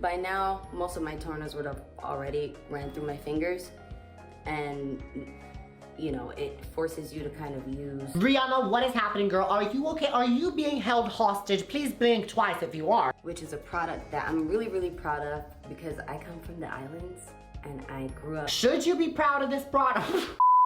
By now, most of my toners would have already ran through my fingers, and you know, it forces you to kind of use... Rihanna, what is happening, girl? Are you okay? Are you being held hostage? Please blink twice if you are. Which is a product that I'm really, really proud of because I come from the islands and I grew up... Should you be proud of this product?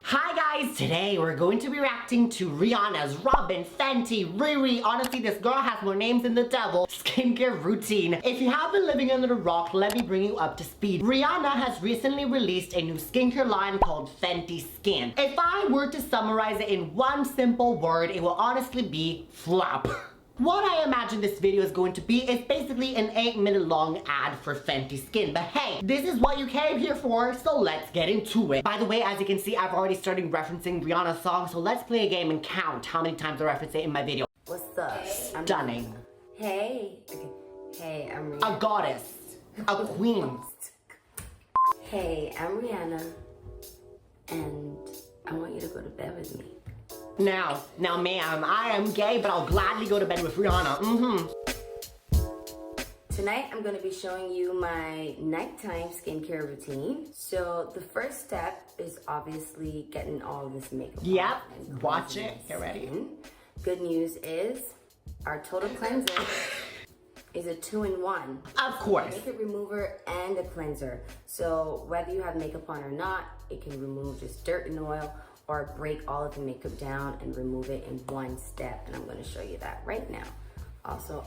Hi guys, today we're going to be reacting to Rihanna's, Robin, Fenty, Riri, honestly this girl has more names than the devil, skincare routine. If you have been living under a rock, let me bring you up to speed. Rihanna has recently released a new skincare line called Fenty Skin. If I were to summarize it in one simple word, it will honestly be flop. What I imagine this video is going to be is basically an 8-minute long ad for Fenty Skin. But hey, this is what you came here for, so let's get into it. By the way, as you can see, I've already started referencing Rihanna's song, so let's play a game and count how many times I reference it in my video. What's up? Stunning. Hey. Okay. Hey, I'm Rihanna. A goddess. A queen. Hey, I'm Rihanna. And I want you to go to bed with me. Now ma'am, I am gay, but I'll gladly go to bed with Rihanna. Tonight, I'm going to be showing you my nighttime skincare routine. So the first step is obviously getting all this makeup on. Yep, watch it, get ready. Good news is our total cleanser is a 2-in-1. Of course. Makeup remover and a cleanser. So whether you have makeup on or not, it can remove just dirt and oil, or break all of the makeup down and remove it in one step. And I'm gonna show you that right now. Also,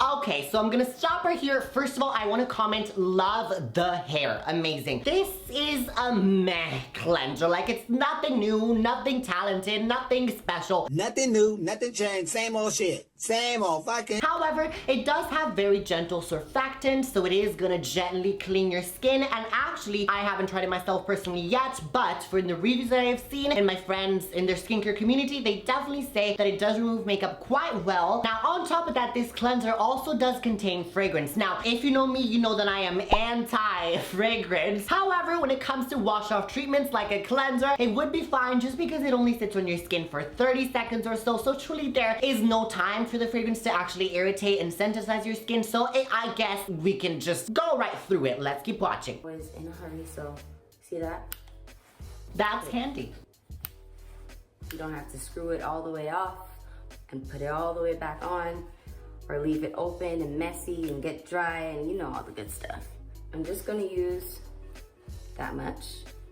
Okay, so I'm gonna stop right here. First of all, I wanna comment, love the hair, amazing. This is a meh cleanser. Like, it's nothing new, nothing talented, nothing special. Nothing new, nothing changed, same old shit. Same old fucking... However, it does have very gentle surfactant, so it is gonna gently clean your skin. And actually, I haven't tried it myself personally yet, but for the reviews that I've seen and my friends in their skincare community, they definitely say that it does remove makeup quite well. Now, on top of that, this cleanser also does contain fragrance. Now, if you know me, you know that I am anti-fragrance. However, when it comes to wash-off treatments like a cleanser, it would be fine just because it only sits on your skin for 30 seconds or so. So truly, there is no time for the fragrance to actually irritate and sensitize your skin. So I guess we can just go right through it. Let's keep watching. I was in a hurry, so see that? That's handy. You don't have to screw it all the way off and put it all the way back on, or leave it open and messy and get dry and you know all the good stuff. I'm just gonna use that much.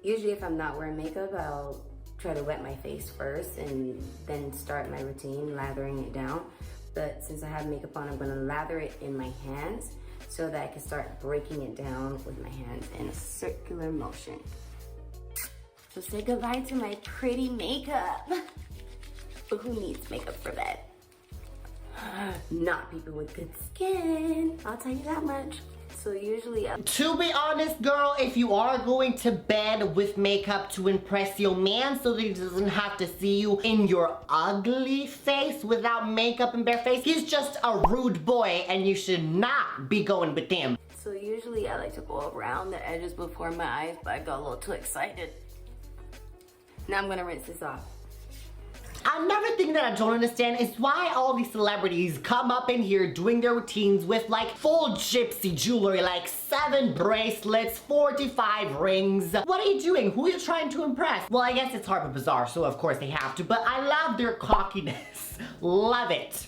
Usually if I'm not wearing makeup, I'll try to wet my face first and then start my routine, lathering it down. But since I have makeup on, I'm gonna lather it in my hands so that I can start breaking it down with my hands in a circular motion. So say goodbye to my pretty makeup. But who needs makeup for bed? Not people with good skin, I'll tell you that much. So usually To be honest, girl, if you are going to bed with makeup to impress your man so that he doesn't have to see you in your ugly face without makeup and bare face, he's just a rude boy and you should not be going with him. So usually I like to go around the edges before my eyes, but I got a little too excited. Now I'm gonna rinse this off. Another thing that I don't understand is why all these celebrities come up in here doing their routines with like full gypsy jewelry, like 7 bracelets, 45 rings. What are you doing? Who are you trying to impress? Well, I guess it's Harper Bazaar, so of course they have to, but I love their cockiness. Love it.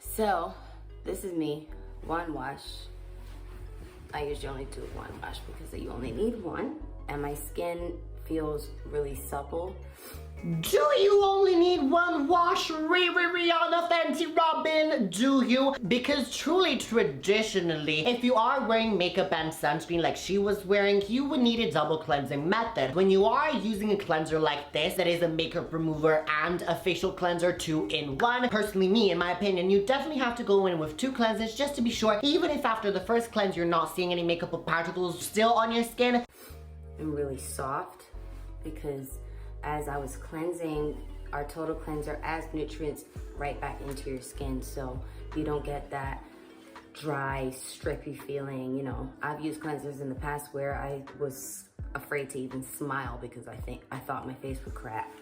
So, this is me, one wash. I usually only do one wash because you only need one, and my skin feels really supple. Do you only need one wash, Rihanna, Fenty, Robin? Do you? Because truly, traditionally, if you are wearing makeup and sunscreen like she was wearing, you would need a double cleansing method. When you are using a cleanser like this, that is a makeup remover and a facial cleanser 2-in-1, personally me, in my opinion, you definitely have to go in with 2 cleansers just to be sure, even if after the first cleanse you're not seeing any makeup particles still on your skin. And really soft, because as I was cleansing, our total cleanser adds nutrients right back into your skin, so you don't get that dry, strippy feeling. You know, I've used cleansers in the past where I was afraid to even smile because I thought my face would crack.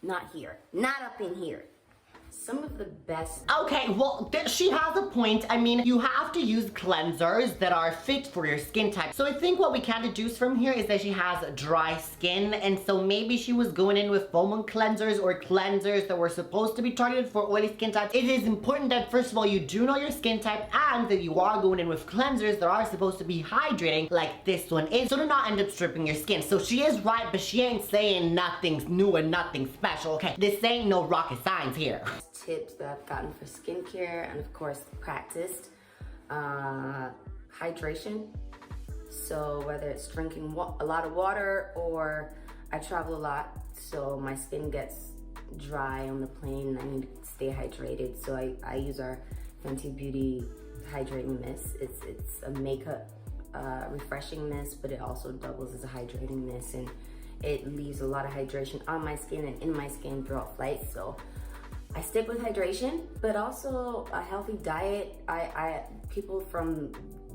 Not here, not up in here. some of the best. Okay, well, she has a point. I mean, you have to use cleansers that are fit for your skin type. So I think what we can deduce from here is that she has dry skin, and so maybe she was going in with foam cleansers or cleansers that were supposed to be targeted for oily skin types. It is important that, first of all, you do know your skin type and that you are going in with cleansers that are supposed to be hydrating, like this one is, so to not end up stripping your skin. So she is right, but she ain't saying nothing's new and nothing special, okay? This ain't no rocket science here. Tips that I've gotten for skincare, and of course practiced hydration. So whether it's drinking a lot of water, or I travel a lot, so my skin gets dry on the plane. I need to stay hydrated, so I use our Fenty Beauty hydrating mist. It's a makeup refreshing mist, but it also doubles as a hydrating mist, and it leaves a lot of hydration on my skin and in my skin throughout flight. So I stick with hydration, but also a healthy diet. People from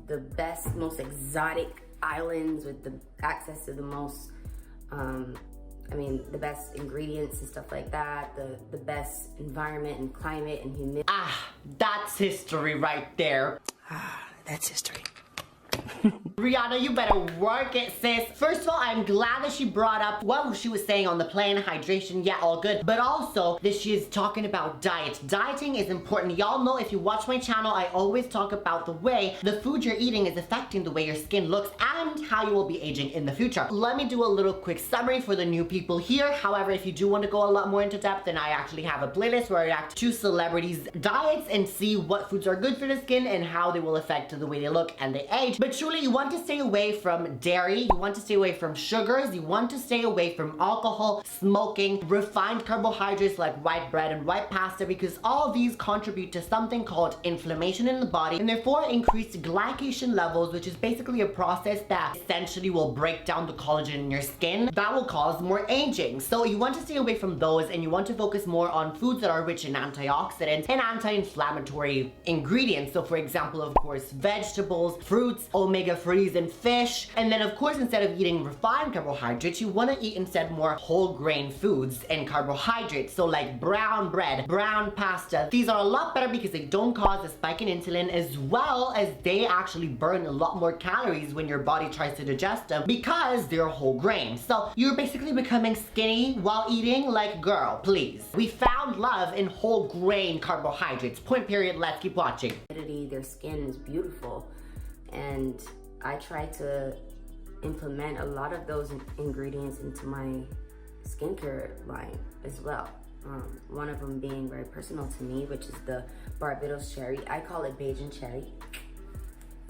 the best, most exotic islands with the access to the most, the best ingredients and stuff like that, the best environment and climate and humidity. Ah, that's history right there. Ah, that's history. Rihanna, you better work it, sis. First of all, I'm glad that she brought up what she was saying on the plane, hydration, yeah, all good. But also that she is talking about diet. Dieting is important. Y'all know, if you watch my channel, I always talk about the way the food you're eating is affecting the way your skin looks and how you will be aging in the future. Let me do a little quick summary for the new people here. However, if you do want to go a lot more into depth, then I actually have a playlist where I react to celebrities' diets and see what foods are good for the skin and how they will affect the way they look and they age. But truly, you want to stay away from dairy, you want to stay away from sugars, you want to stay away from alcohol, smoking, refined carbohydrates like white bread and white pasta, because all these contribute to something called inflammation in the body, and therefore increased glycation levels, which is basically a process that essentially will break down the collagen in your skin that will cause more aging. So you want to stay away from those, and you want to focus more on foods that are rich in antioxidants and anti-inflammatory ingredients. So for example, of course, vegetables, fruits, omega-3s, and fish. And then of course, instead of eating refined carbohydrates, you want to eat instead more whole grain foods and carbohydrates. So like brown bread, brown pasta. These are a lot better because they don't cause a spike in insulin, as well as they actually burn a lot more calories when your body tries to digest them because they're whole grain. So you're basically becoming skinny while eating. Like, girl, please. We found love in whole grain carbohydrates. Point period. Let's keep watching. Their skin is beautiful, and I try to implement a lot of those ingredients into my skincare line as well. One of them being very personal to me, which is the Barbados cherry. I call it Bajan cherry.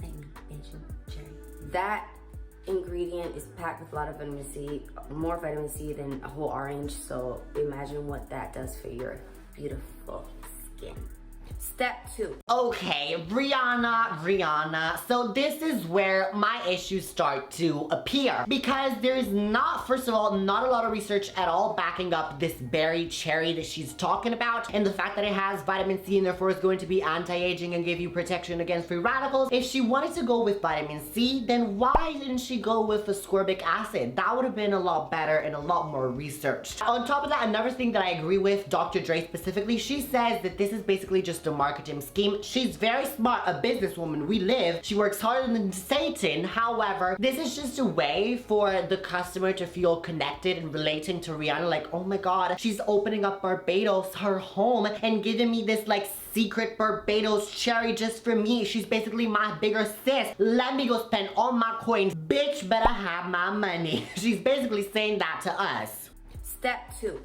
Bajan cherry. That ingredient is packed with a lot of vitamin C, more vitamin C than a whole orange. So imagine what that does for your beautiful skin. Step 2. Okay, Rihanna. So this is where my issues start to appear, because there's not, first of all, not a lot of research at all backing up this berry cherry that she's talking about, and the fact that it has vitamin C and therefore is going to be anti-aging and give you protection against free radicals. If she wanted to go with vitamin C, then why didn't she go with ascorbic acid? That would have been a lot better and a lot more researched. On top of that, another thing that I agree with Dr. Dre specifically, she says that this is basically just a marketing scheme. She's very smart, a businesswoman. We live. She works harder than Satan. However, this is just a way for the customer to feel connected and relating to Rihanna. Like, oh my God, she's opening up Barbados, her home, and giving me this like secret Barbados cherry just for me. She's basically my bigger sis. Let me go spend all my coins. Bitch better have my money. She's basically saying that to us. Step 2.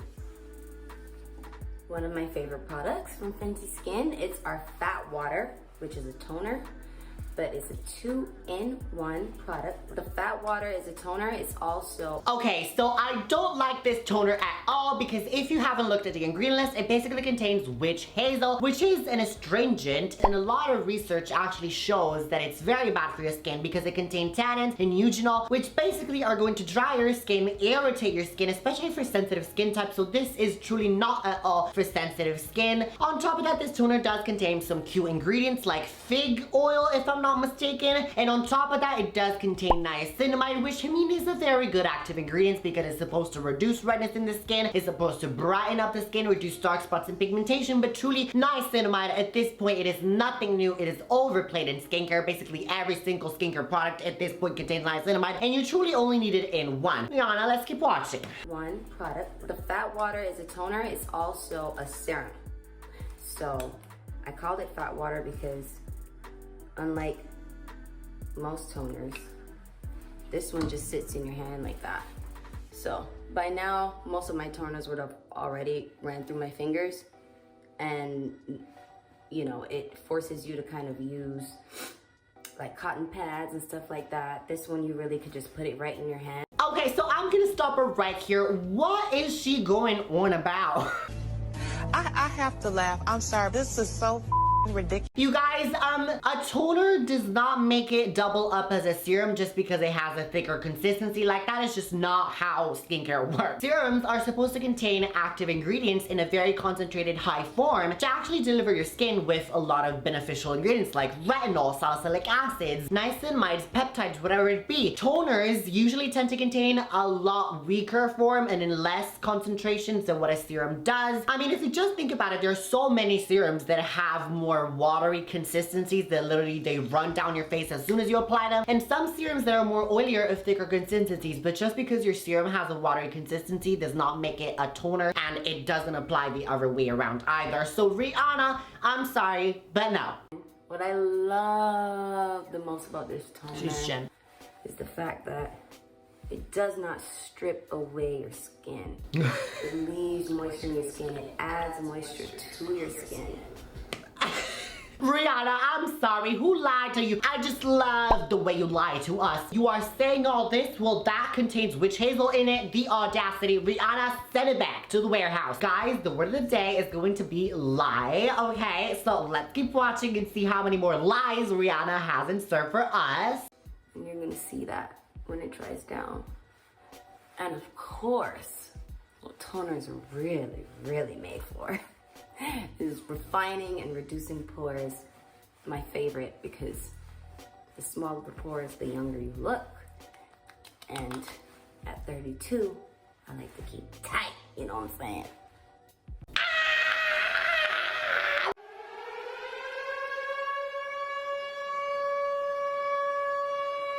One of my favorite products from Fenty Skin, it's our Fat Water, which is a toner, but it's a 2-in-1 product. The Fat Water is a toner. It's also... Okay, so I don't like this toner at all, because if you haven't looked at the ingredient list, it basically contains witch hazel, which is an astringent, and a lot of research actually shows that it's very bad for your skin because it contains tannins and eugenol, which basically are going to dry your skin, irritate your skin, especially for sensitive skin types. So this is truly not at all for sensitive skin. On top of that, this toner does contain some cute ingredients like fig oil, if I'm not not mistaken. And on top of that, it does contain niacinamide, which I mean is a very good active ingredient because it's supposed to reduce redness in the skin. It's supposed to brighten up the skin, reduce dark spots and pigmentation. But truly, niacinamide at this point, it is nothing new. It is overplayed in skincare. Basically, every single skincare product at this point contains niacinamide, and you truly only need it in one. Rihanna, let's keep watching. One product. The fat water is a toner. It's also a serum. So I called it fat water because unlike most toners, this one just sits in your hand like that. So by now, most of my toners would have already ran through my fingers, and you know, it forces you to kind of use like cotton pads and stuff like that. This one, you really could just put it right in your hand. Okay, so I'm gonna stop her right here. What is she going on about? I have to laugh. I'm sorry. This is so ridiculous. You guys, a toner does not make it double up as a serum just because it has a thicker consistency. Like, that is just not how skincare works. Serums are supposed to contain active ingredients in a very concentrated high form to actually deliver your skin with a lot of beneficial ingredients like retinol, salicylic acids, niacinamides, peptides, whatever it be. Toners usually tend to contain a lot weaker form and in less concentrations than what a serum does. I mean, if you just think about it, there are so many serums that have more watery consistencies that literally they run down your face as soon as you apply them, and some serums that are more oilier of thicker consistencies. But just because your serum has a watery consistency does not make it a toner, and it doesn't apply the other way around either. So Rihanna, I'm sorry, but no. What I love the most about this toner is the fact that it does not strip away your skin. It leaves moisture in your skin. It adds moisture to your skin. Rihanna, I'm sorry. Who lied to you? I just love the way you lie to us. You are saying all this? Well, that contains witch hazel in it. The audacity. Rihanna, send it back to the warehouse. Guys, the word of the day is going to be lie. Okay, so let's keep watching and see how many more lies Rihanna has in store for us. And you're gonna see that when it dries down. And of course, what toners are really, really made for is refining and reducing pores. My favorite, because the smaller the pores, the younger you look. And at 32, I like to keep tight, you know what I'm saying?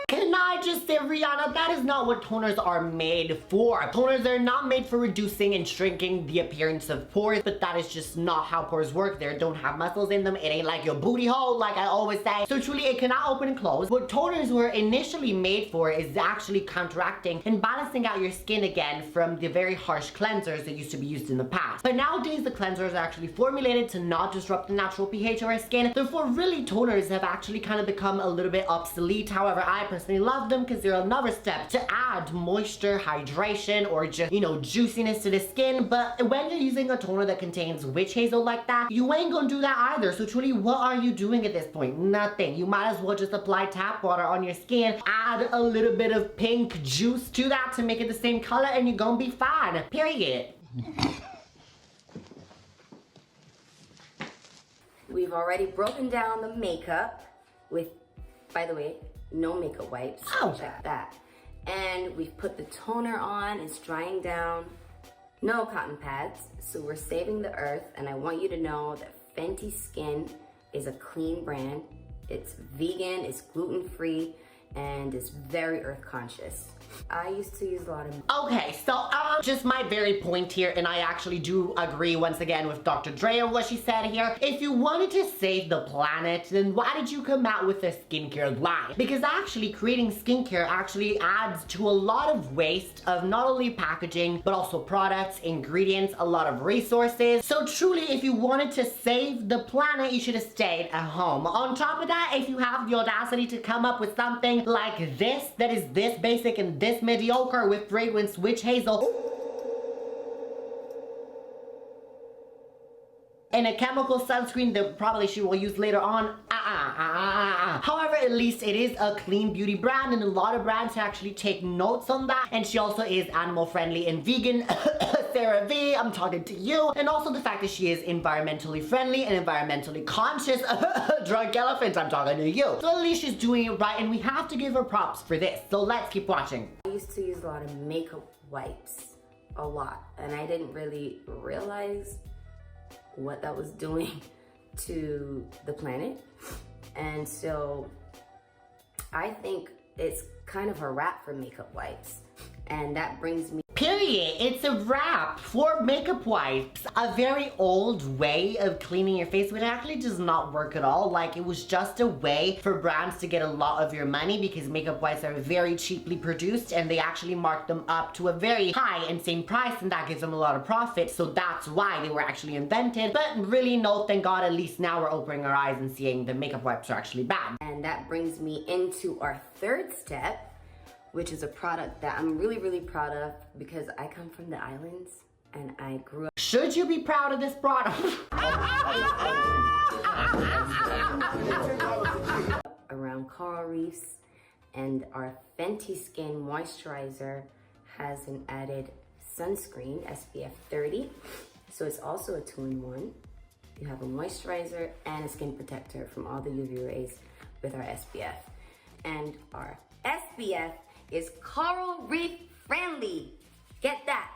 Can I just say, Rihanna, that is not what toners are made for. Toners are not made for reducing and shrinking the appearance of pores, but that is just not how pores work. They don't have muscles in them. It ain't like your booty hole, like I always say. So truly, it cannot open and close. What toners were initially made for is actually counteracting and balancing out your skin again from the very harsh cleansers that used to be used in the past. But nowadays, the cleansers are actually formulated to not disrupt the natural pH of our skin. Therefore, really, toners have actually kind of become a little bit obsolete. However, I personally love them because they're another step to add moisture, hydration, or just, you know, juiciness to the skin. But when you're using a toner that contains witch hazel like that, you ain't gonna do that either. So truly, what are you doing at this point? Nothing. You might as well just apply tap water on your skin, add a little bit of pink juice to that to make it the same color, and you're gonna be fine. Period. We've already broken down the makeup with, by the way, no makeup wipes. Oh. Check that. And we've put the toner on. It's drying down. No cotton pads. So we're saving the earth. And I want you to know that Fenty Skin is a clean brand. It's vegan, it's gluten-free, and it's very earth conscious. I used to use a lot of... Okay, so just my very point here, and I actually do agree once again with Dr. Dre on what she said here. If you wanted to save the planet, then why did you come out with a skincare line? Because actually creating skincare actually adds to a lot of waste of not only packaging, but also products, ingredients, a lot of resources. So truly, if you wanted to save the planet, you should have stayed at home. On top of that, if you have the audacity to come up with something like this, that is this basic and this mediocre with fragrance witch hazel and a chemical sunscreen that probably she will use later on. However, at least it is a clean beauty brand, and a lot of brands actually take notes on that. And she also is animal friendly and vegan. Sarah V, I'm talking to you. And also the fact that she is environmentally friendly and environmentally conscious. Drunk elephant, I'm talking to you. So at least she's doing it right, and we have to give her props for this. So let's keep watching. I used to use a lot of makeup wipes, a lot, and I didn't really realize what that was doing to the planet. And so I think it's kind of a wrap for makeup wipes, and that brings me Period. It's a wrap for makeup wipes. A very old way of cleaning your face, which actually does not work at all. Like, it was just a way for brands to get a lot of your money, because makeup wipes are very cheaply produced and they actually mark them up to a very high insane price, and that gives them a lot of profit. So that's why they were actually invented. But really, no, thank God, at least now we're opening our eyes and seeing the makeup wipes are actually bad. And that brings me into our third step, which is a product that I'm really, really proud of, because I come from the islands and I grew up. Should you be proud of this product? Around coral reefs, and our Fenty Skin Moisturizer has an added sunscreen, SPF 30. So it's also a 2-in-1. You have a moisturizer and a skin protector from all the UV rays with our SPF. And our SPF is coral reef friendly. Get that.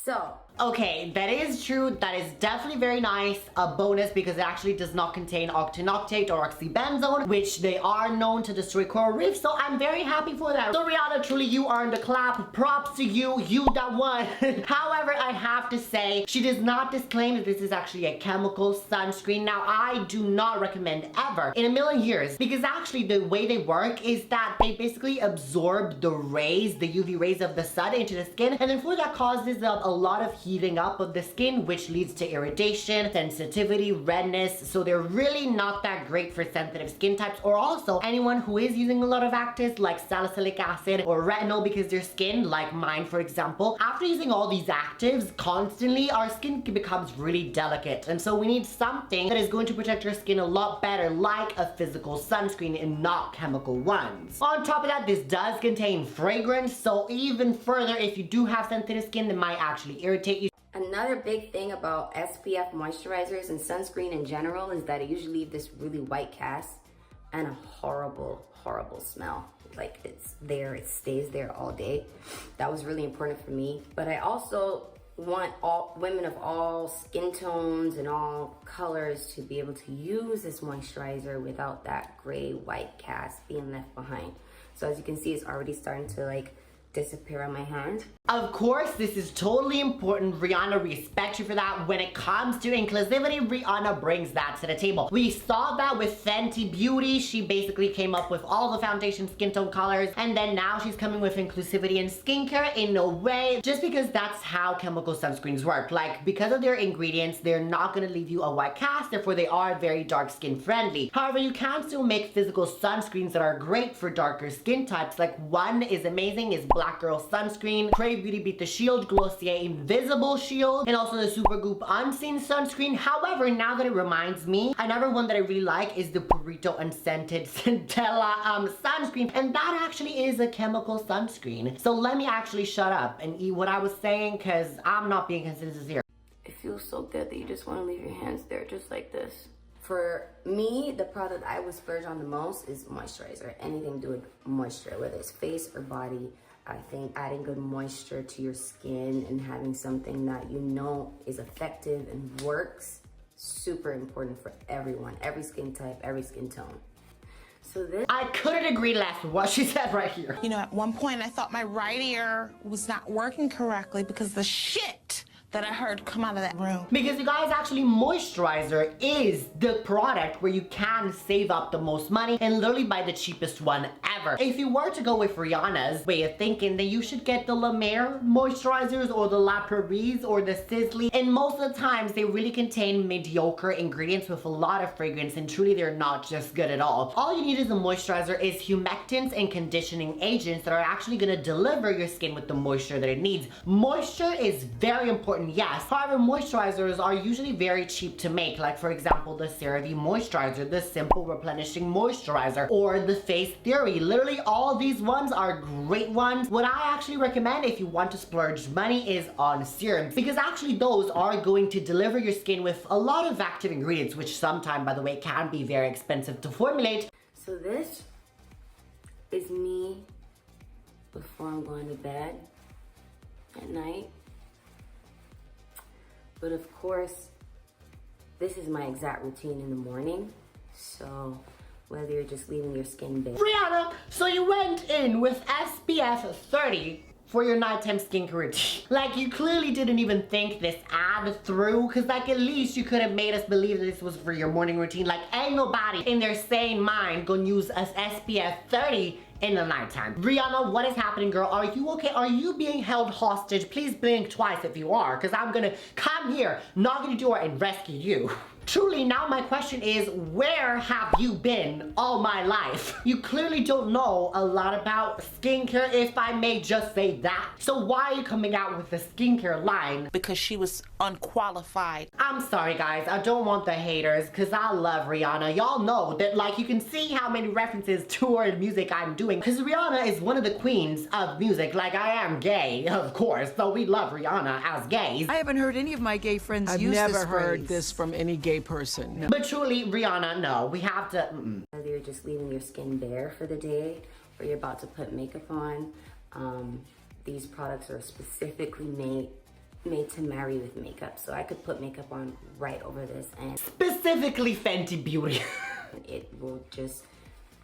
So okay, that is true. That is definitely very nice. A bonus, because it actually does not contain octanoxate or oxybenzone, which they are known to destroy coral reefs. So I'm very happy for that. So Rihanna, truly you earned a clap. Props to you. You that one. However, I have to say, she does not disclaim that this is actually a chemical sunscreen. Now, I do not recommend ever in a million years, because actually the way they work is that they basically absorb the rays, the UV rays of the sun into the skin, and then for that causes a lot of heating up of the skin, which leads to irritation, sensitivity, redness. So they're really not that great for sensitive skin types, or also anyone who is using a lot of actives like salicylic acid or retinol, because their skin, like mine for example, after using all these actives constantly, our skin becomes really delicate. And so we need something that is going to protect our skin a lot better, like a physical sunscreen and not chemical ones. On top of that, this does contain fragrance, so even further, if you do have sensitive skin that might actually irritate you. another big thing about SPF moisturizers and sunscreen in general is that it usually leave this really white cast and a horrible, horrible smell. Like, it's there, it stays there all day. That was really important for me. But I also want all women of all skin tones and all colors to be able to use this moisturizer without that gray white cast being left behind. So as you can see, it's already starting to like disappear on my hand. Of course, this is totally important. Rihanna, respect you for that. When it comes to inclusivity, Rihanna brings that to the table. We saw that with Fenty Beauty. She basically came up with all the foundation skin tone colors, and then now she's coming with inclusivity in skincare in a way, just because that's how chemical sunscreens work. Like, because of their ingredients, they're not gonna leave you a white cast, therefore they are very dark skin friendly. However, you can still make physical sunscreens that are great for darker skin types. Like, one is amazing, is Black Girl Sunscreen, Crave Beauty Beat the Shield, Glossier Invisible Shield, and also the Supergoop Unseen Sunscreen. However, now that it reminds me, another one that I really like is the Burrito Unscented Centella sunscreen, and that actually is a chemical sunscreen. So let me actually shut up and eat what I was saying, because I'm not being consistent here. It feels so good that you just want to leave your hands there just like this. For me, the product I would splurge on the most is moisturizer. Anything to do with moisture, whether it's face or body. I think adding good moisture to your skin and having something that you know is effective and works, super important for everyone, every skin type, every skin tone. So this, I couldn't agree less with what she said right here. You know, at one point I thought my right ear was not working correctly because the shit that I heard come out of that room. Because you guys, actually moisturizer is the product where you can save up the most money and literally buy the cheapest one ever. If you were to go with Rihanna's way of thinking, then you should get the La Mer moisturizers or the La Prairie or the Sisley, and most of the times they really contain mediocre ingredients with a lot of fragrance, and truly they're not just good at all. All you need as a moisturizer is humectants and conditioning agents that are actually going to deliver your skin with the moisture that it needs. Moisture is very important important, yes. However, moisturizers are usually very cheap to make. Like for example, the CeraVe moisturizer, the simple replenishing moisturizer, or the Face Theory. Literally all these ones are great ones. What I actually recommend if you want to splurge money is on serums, because actually those are going to deliver your skin with a lot of active ingredients, which sometimes, by the way, can be very expensive to formulate. So this is me before I'm going to bed at night. But of course, this is my exact routine in the morning. So whether you're just leaving your skin bare. Rihanna, so you went in with SPF 30 for your nighttime skincare routine. Like, you clearly didn't even think this ad through, because like at least you could have made us believe that this was for your morning routine. Like, ain't nobody in their sane mind gonna use a SPF 30 in the nighttime. Rihanna, what is happening, girl? Are you okay? Are you being held hostage? Please blink twice if you are, because I'm gonna come here, knock on your door, and rescue you. Truly, now my question is, where have you been all my life? You clearly don't know a lot about skincare, if I may just say that. So why are you coming out with a skincare line? Because she was unqualified. I'm sorry guys, I don't want the haters, because I love Rihanna. Y'all know that, like, you can see how many references to her music I'm doing, because Rihanna is one of the queens of music. Like, I am gay, of course, so we love Rihanna as gays. I haven't heard any of my gay friends I've use this never heard phrase. this from any gay person. No. But truly, Rihanna, no, we have to, Whether you're just leaving your skin bare for the day or you're about to put makeup on, these products are specifically made to marry with makeup. So I could put makeup on right over this and specifically Fenty Beauty. it will just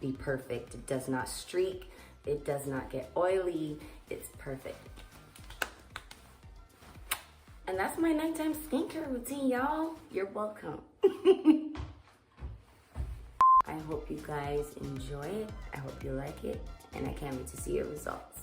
be perfect. It does not streak, it does not get oily, it's perfect. And that's my nighttime skincare routine, y'all. You're welcome. I hope you guys enjoy it. I hope you like it. And I can't wait to see your results.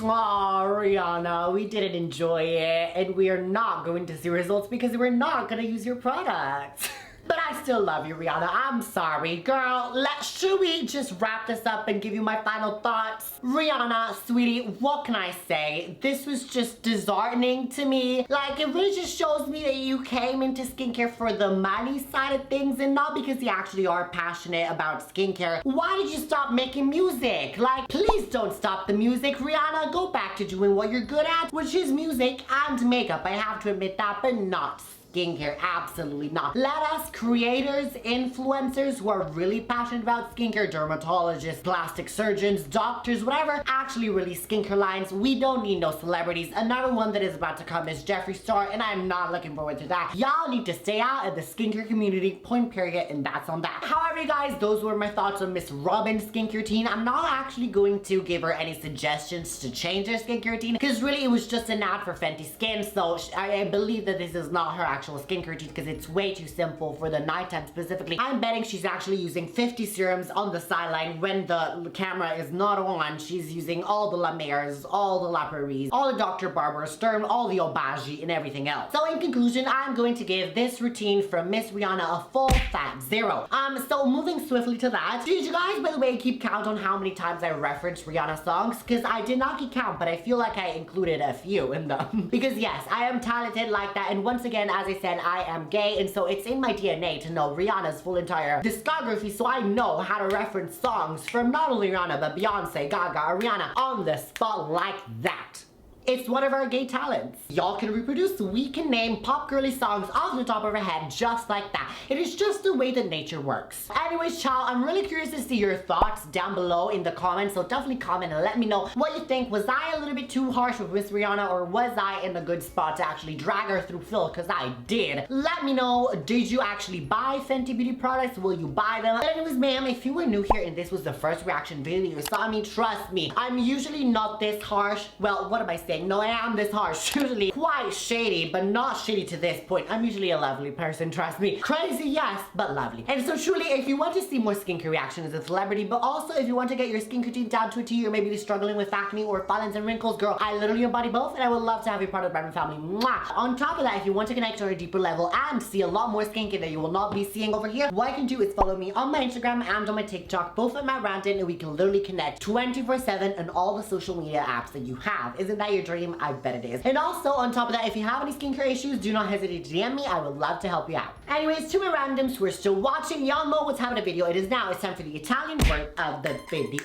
Aw, Rihanna, we didn't enjoy it. And we are not going to see results because we're not going to use your products. But I still love you, Rihanna. I'm sorry. Girl, should we just wrap this up and give you my final thoughts? Rihanna, sweetie, what can I say? This was just disheartening to me. Like, it really just shows me that you came into skincare for the money side of things and not because you actually are passionate about skincare. Why did you stop making music? Like, please don't stop the music, Rihanna. Go back to doing what you're good at, which is music and makeup. I have to admit that, but not skincare. Absolutely not. Let us creators, influencers who are really passionate about skincare, dermatologists, plastic surgeons, doctors, whatever, actually release skincare lines. We don't need no celebrities. Another one that is about to come is Jeffree Star, and I'm not looking forward to that. Y'all need to stay out of the skincare community, point period, and that's on that. However, guys, those were my thoughts on Miss Robin's skincare routine. I'm not actually going to give her any suggestions to change her skincare routine, because really it was just an ad for Fenty Skin, so I believe that this is not her actual skincare routine because it's way too simple for the nighttime specifically. I'm betting she's actually using 50 serums on the sideline when the camera is not on. She's using all the La Mer's, all the La Prairies, all the Dr. Barbara Sturm, all the Obagi, and everything else. So in conclusion, I'm going to give this routine from Miss Rihanna a full fat 0. So moving swiftly to that, did you guys, by the way, keep count on how many times I referenced Rihanna songs? Because I did not keep count, but I feel like I included a few in them. Because yes, I am talented like that, and once again, as I said, I am gay, and so it's in my DNA to know Rihanna's full entire discography, so I know how to reference songs from not only Rihanna, but Beyonce, Gaga, Rihanna on the spot like that. It's one of our gay talents. Y'all can reproduce, we can name pop girly songs off the top of our head just like that. It is just the way that nature works. Anyways, child, I'm really curious to see your thoughts down below in the comments, so definitely comment and let me know what you think. Was I a little bit too harsh with Miss Rihanna, or was I in a good spot to actually drag her through filth? Because I did. Let me know, did you actually buy Fenty Beauty products? Will you buy them? But anyways, ma'am, if you were new here and this was the first reaction video you saw, I mean, trust me, I'm usually not this harsh. Well, what am I saying? No, I am this harsh. Usually quite shady, but not shady to this point. I'm usually a lovely person, trust me. Crazy, yes, but lovely. And so truly, if you want to see more skincare reactions as a celebrity, but also if you want to get your skin routine down to a T, or maybe you're struggling with acne or fine and wrinkles, girl, I literally embody both, and I would love to have you part of the Brandon family. Mwah! On top of that, if you want to connect on a deeper level and see a lot more skincare that you will not be seeing over here, what you can do is follow me on my Instagram and on my TikTok, both at Brandon, and we can literally connect 24/7 on all the social media apps that you have. Isn't that your dream? I bet it is. And also, on top of that, if you have any skincare issues, do not hesitate to DM me. I would love to help you out. Anyways, to my randoms who are still watching, y'all know what's happening in the video. It is now, it's time for the Italian word of the video.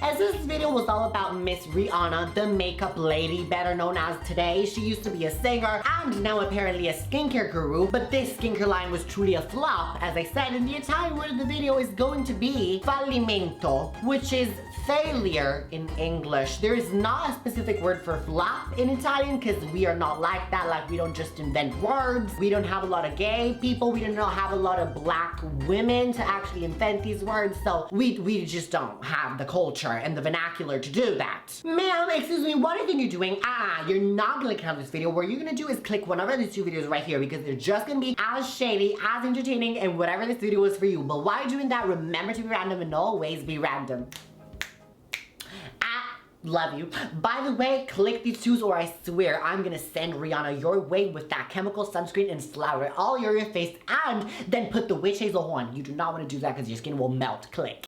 As this video was all about Miss Rihanna, the makeup lady, better known as Today. She used to be a singer and now apparently a skincare guru, but this skincare line was truly a flop. As I said, and the Italian word of the video is going to be fallimento, which is failure in English. There is not a specific word for flop in Italian because we are not like that. Like, we don't just invent words. We don't have a lot of gay people. We do not have a lot of black women to actually invent these words. So we just don't have the culture and the vernacular to do that. Ma'am, excuse me, what do you think you're doing? You're not gonna click on this video. What you're gonna do is click one of these two videos right here, because they're just gonna be as shady, as entertaining, and whatever this video is for you. But while doing that, remember to be random and always be random. Love you. By the way, click these twos or I swear I'm gonna send Rihanna your way with that chemical sunscreen and flour it all over your face and then put the witch hazel on. You do not want to do that because your skin will melt. Click.